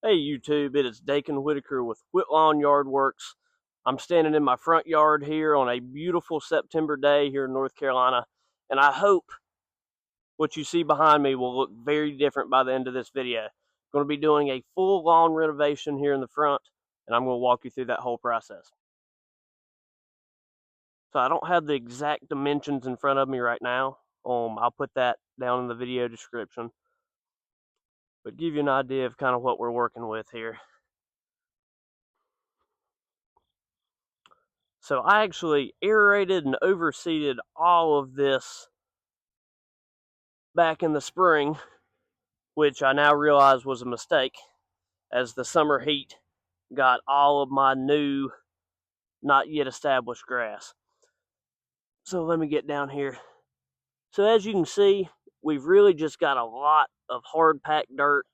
Hey YouTube, it is Dakin Whitaker with Whitlawn Yard Works. I'm standing in my front yard here on a beautiful September day here in North Carolina, and I hope what you see behind me will look very different by the end of this video. I'm going to be doing a full lawn renovation here in the front, and I'm going to walk you through that whole process. So I don't have the exact dimensions in front of me right now. I'll put that down in the video description, but give you an idea of kind of what we're working with here. So I actually aerated and overseeded all of this back in the spring, which I now realize was a mistake, as the summer heat got all of my new, not yet established grass. So let me get down here. So as you can see, we've really just got a lot of hard packed dirt,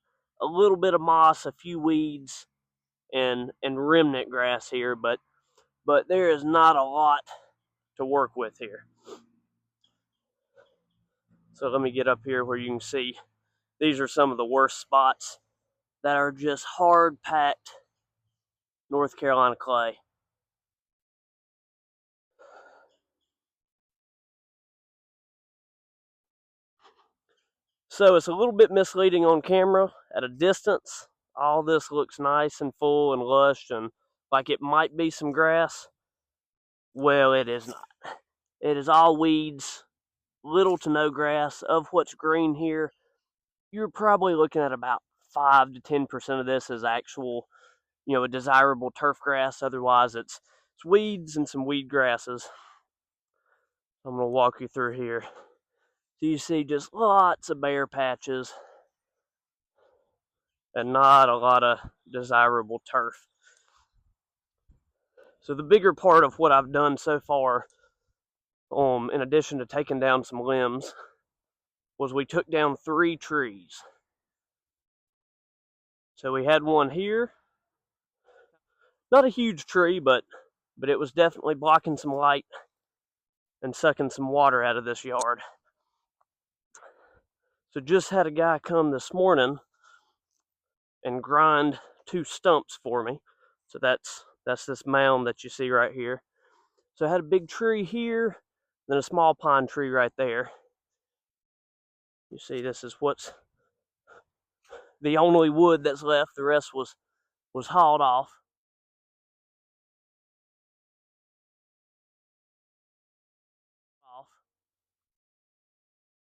a little bit of moss, a few weeds, and remnant grass here, but there is not a lot to work with here. So let me get up here where you can see these are some of the worst spots that are just hard packed North Carolina clay. So it's a little bit misleading on camera. At a distance, all this looks nice and full and lush and like it might be some grass. Well, it is not. It is all weeds, little to no grass. Of what's green here, you're probably looking at about 5 to 10% of this is actual, a desirable turf grass. Otherwise, it's weeds and some weed grasses. I'm going to walk you through here. So you see just lots of bare patches and not a lot of desirable turf. So the bigger part of what I've done so far, in addition to taking down some limbs, was we took down 3 trees. So we had one here, not a huge tree, but it was definitely blocking some light and sucking some water out of this yard. So just had a guy come this morning and grind 2 stumps for me. So that's this mound that you see right here. So I had a big tree here, then a small pine tree right there. You see, this is what's the only wood that's left. The rest was hauled off.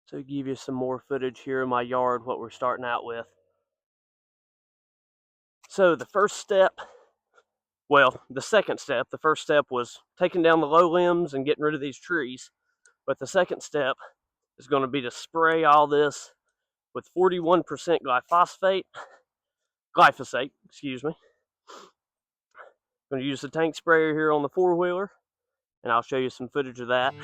So give you some more footage here in my yard, what we're starting out with. So the first step, well, the second step, the first step was taking down the low limbs and getting rid of these trees. But the second step is going to be to spray all this with 41% glyphosate, excuse me. I'm going to use the tank sprayer here on the 4-wheeler, and I'll show you some footage of that.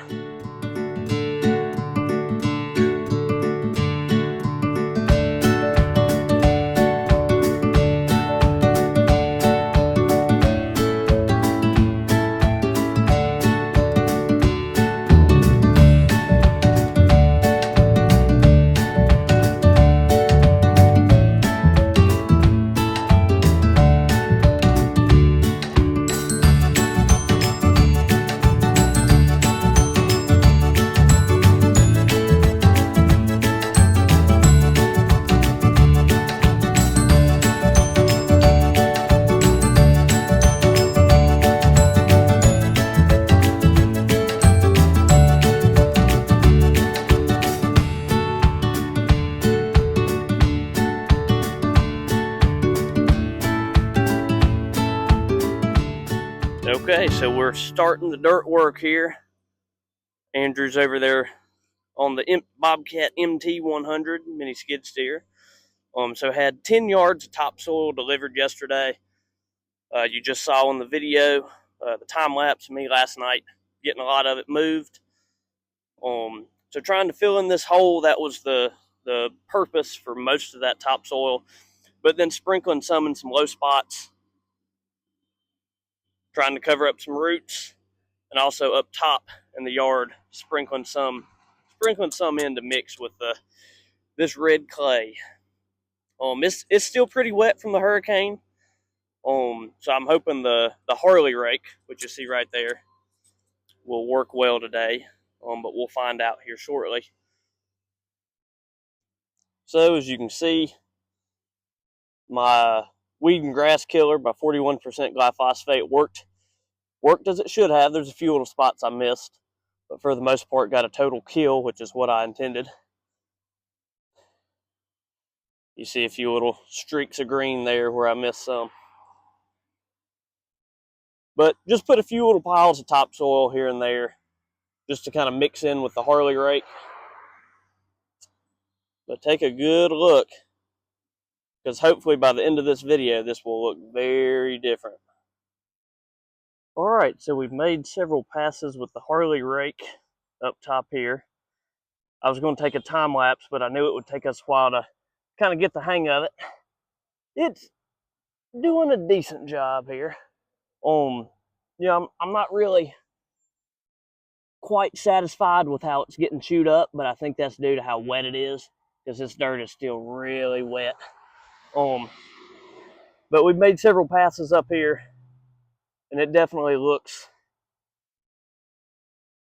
Okay, so we're starting the dirt work here. Andrew's over there on the Bobcat MT100 mini skid steer. So had 10 yards of topsoil delivered yesterday. You just saw in the video the time lapse of me last night getting a lot of it moved. So trying to fill in this hole, that was the purpose for most of that topsoil, but then sprinkling some in some low spots, trying to cover up some roots, and also up top in the yard, sprinkling some in to mix with this red clay. It's still pretty wet from the hurricane. So I'm hoping the Harley Rake, which you see right there, will work well today. But we'll find out here shortly. So as you can see, my weed and grass killer by 41% glyphosate worked as it should have. There's a few little spots I missed, but for the most part got a total kill, which is what I intended. You see a few little streaks of green there where I missed some. But just put a few little piles of topsoil here and there just to kind of mix in with the Harley Rake. But take a good look, because hopefully by the end of this video, this will look very different. Alright, so we've made several passes with the Harley Rake up top here. I was going to take a time lapse, but I knew it would take us a while to kind of get the hang of it. It's doing a decent job here. Yeah, I'm not really quite satisfied with how it's getting chewed up, but I think that's due to how wet it is, because this dirt is still really wet. But we've made several passes up here, and it definitely looks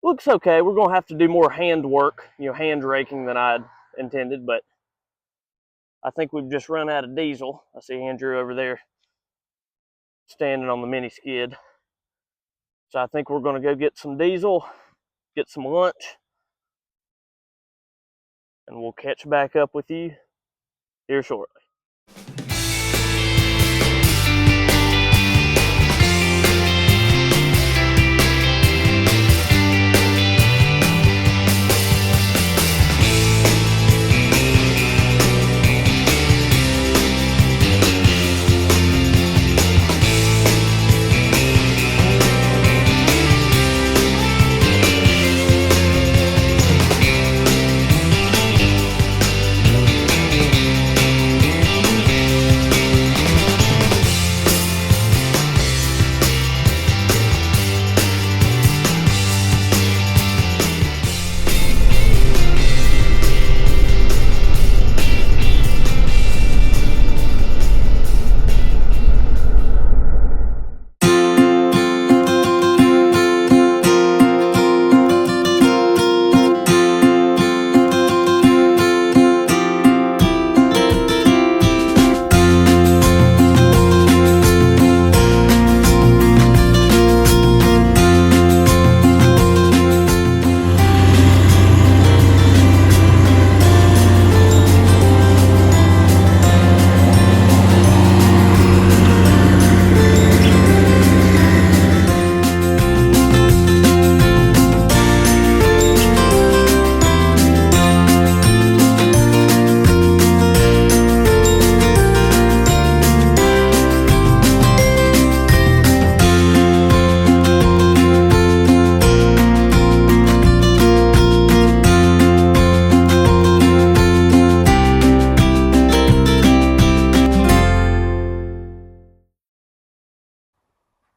okay. We're going to have to do more hand work, hand raking than I'd intended, but I think we've just run out of diesel. I see Andrew over there standing on the mini skid. So I think we're going to go get some diesel, get some lunch, and we'll catch back up with you here shortly.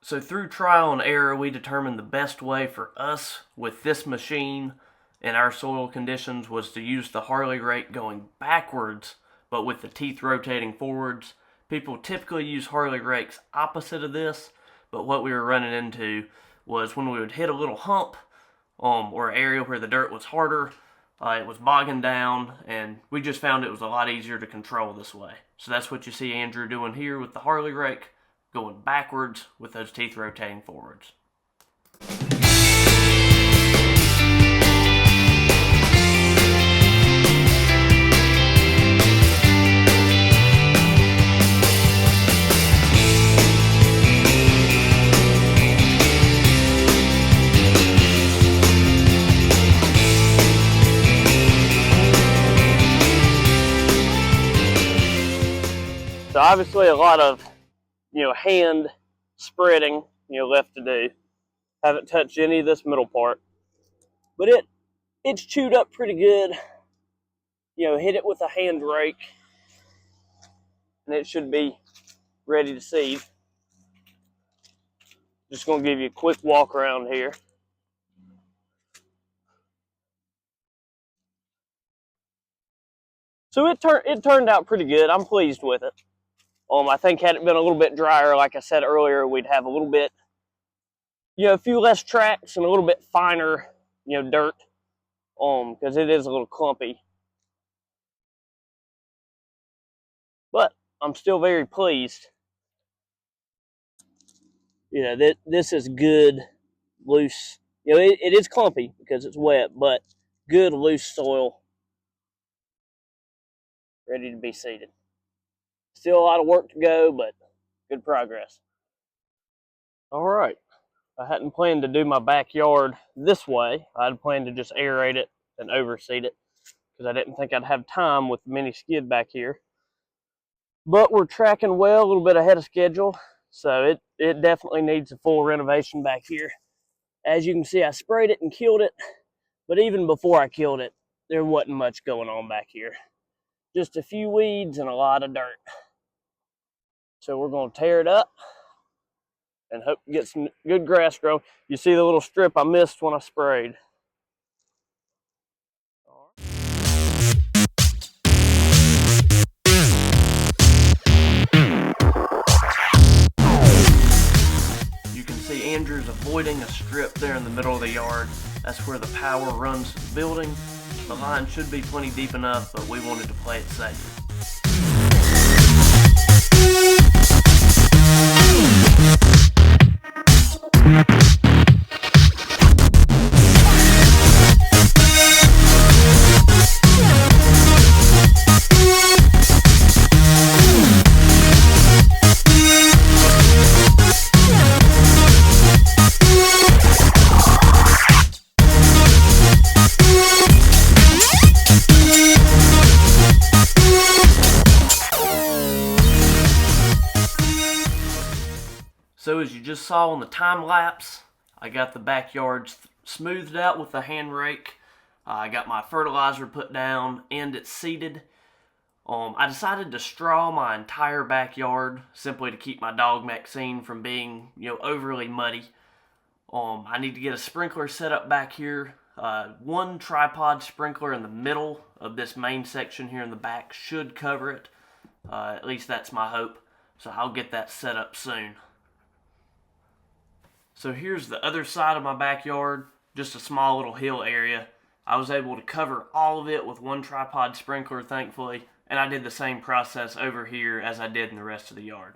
So through trial and error, we determined the best way for us with this machine and our soil conditions was to use the Harley Rake going backwards, but with the teeth rotating forwards. People typically use Harley Rakes opposite of this, but what we were running into was when we would hit a little hump or an area where the dirt was harder, it was bogging down, and we just found it was a lot easier to control this way. So that's what you see Andrew doing here with the Harley Rake, going backwards with those teeth rotating forwards. So obviously a lot of hand spreading, left to do. Haven't touched any of this middle part, but it's chewed up pretty good. Hit it with a hand rake, and it should be ready to seed. Just gonna give you a quick walk around here. So it turned out pretty good. I'm pleased with it. I think had it been a little bit drier, like I said earlier, we'd have a little bit, a few less tracks and a little bit finer, dirt, because it is a little clumpy. But I'm still very pleased. This is good, loose. It is clumpy because it's wet, but good, loose soil, ready to be seeded. Still a lot of work to go, but good progress. All right. I hadn't planned to do my backyard this way. I had planned to just aerate it and overseed it because I didn't think I'd have time with the mini skid back here. But we're tracking well, a little bit ahead of schedule, so it definitely needs a full renovation back here. As you can see, I sprayed it and killed it, but even before I killed it, there wasn't much going on back here. Just a few weeds and a lot of dirt. So we're going to tear it up and hope to get some good grass growth. You see the little strip I missed when I sprayed. You can see Andrew's avoiding a strip there in the middle of the yard. That's where the power runs to the building. The line should be plenty deep enough, but we wanted to play it safe. So as you just saw on the time lapse, I got the backyard smoothed out with the hand rake. I got my fertilizer put down and it's seeded. I decided to straw my entire backyard simply to keep my dog Maxine from being, overly muddy. I need to get a sprinkler set up back here. One tripod sprinkler in the middle of this main section here in the back should cover it. At least that's my hope. So I'll get that set up soon. So here's the other side of my backyard, just a small little hill area. I was able to cover all of it with one tripod sprinkler, thankfully, and I did the same process over here as I did in the rest of the yard.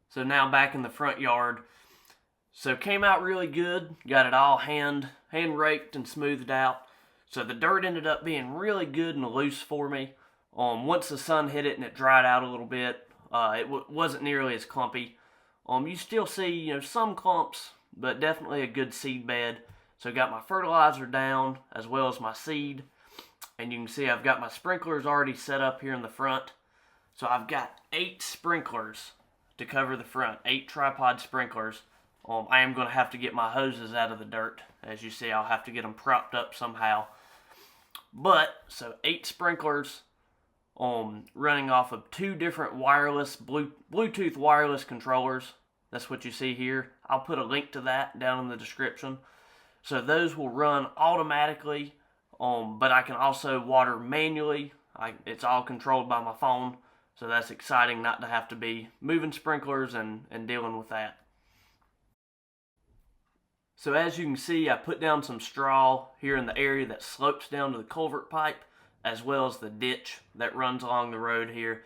So now back in the front yard. So came out really good, got it all hand raked and smoothed out. So the dirt ended up being really good and loose for me. Once the sun hit it and it dried out a little bit, it wasn't nearly as clumpy. You still see, some clumps, but definitely a good seed bed. So got my fertilizer down as well as my seed. And you can see I've got my sprinklers already set up here in the front. So I've got 8 sprinklers to cover the front, 8 tripod sprinklers. I am going to have to get my hoses out of the dirt. As you see, I'll have to get them propped up somehow. But, so 8 sprinklers. Running off of 2 different wireless Bluetooth wireless controllers. That's what you see here. I'll put a link to that down in the description. So those will run automatically, but I can also water manually. It's all controlled by my phone, so that's exciting not to have to be moving sprinklers and dealing with that. So as you can see, I put down some straw here in the area that slopes down to the culvert pipe, as well as the ditch that runs along the road here.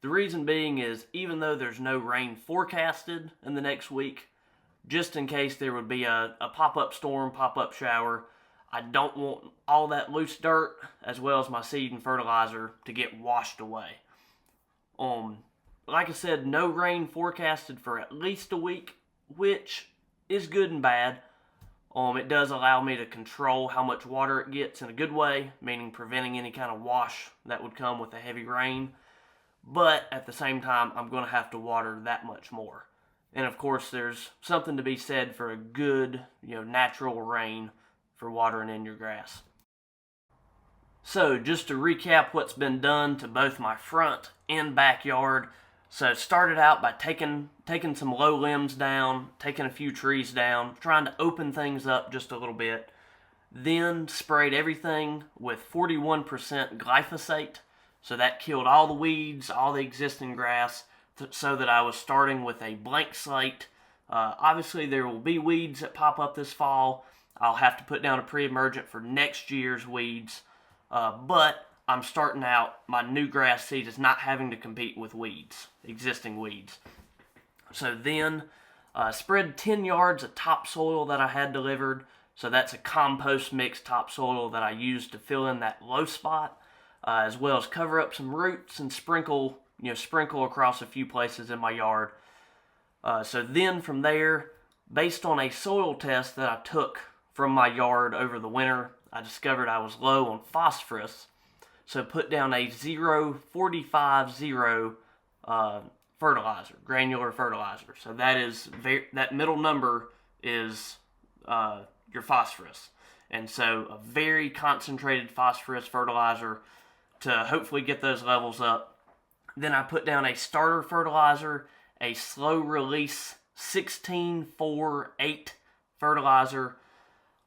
The reason being is, even though there's no rain forecasted in the next week, just in case there would be a pop-up storm, pop-up shower, I don't want all that loose dirt, as well as my seed and fertilizer, to get washed away. Like I said, no rain forecasted for at least a week, which is good and bad. It does allow me to control how much water it gets in a good way, meaning preventing any kind of wash that would come with a heavy rain. But at the same time, I'm going to have to water that much more. And of course, there's something to be said for a good, natural rain for watering in your grass. So just to recap what's been done to both my front and backyard. So it started out by taking some low limbs down, taking a few trees down, trying to open things up just a little bit. Then sprayed everything with 41% glyphosate. So that killed all the weeds, all the existing grass, so that I was starting with a blank slate. Obviously, there will be weeds that pop up this fall. I'll have to put down a pre-emergent for next year's weeds. But I'm starting out, my new grass seed is not having to compete with weeds, existing weeds. So then spread 10 yards of topsoil that I had delivered. So that's a compost mix topsoil that I used to fill in that low spot, as well as cover up some roots and sprinkle across a few places in my yard. So then from there, based on a soil test that I took from my yard over the winter, I discovered I was low on phosphorus. So put down a 0.45-0 fertilizer, granular fertilizer. So that middle number is your phosphorus. And so a very concentrated phosphorus fertilizer to hopefully get those levels up. Then I put down a starter fertilizer, a slow-release 16-4-8 fertilizer,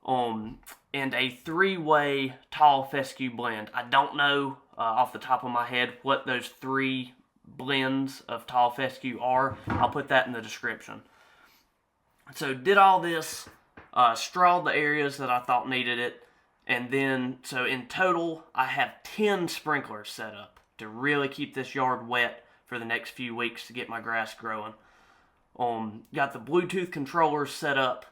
and a 3-way tall fescue blend. I don't know off the top of my head what those 3 blends of tall fescue are. I'll put that in the description. So did all this, strawed the areas that I thought needed it, and then, so in total, I have 10 sprinklers set up to really keep this yard wet for the next few weeks to get my grass growing. Got the Bluetooth controllers set up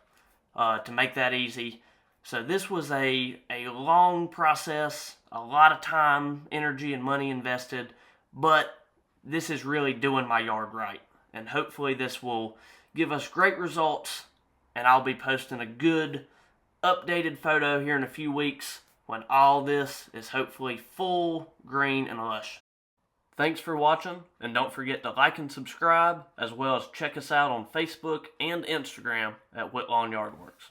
to make that easy. So this was a long process, a lot of time, energy, and money invested, but this is really doing my yard right. And hopefully this will give us great results, and I'll be posting a good updated photo here in a few weeks when all this is hopefully full, green, and lush. Thanks for watching, and don't forget to like and subscribe, as well as check us out on Facebook and Instagram at Whitlawn Yardworks.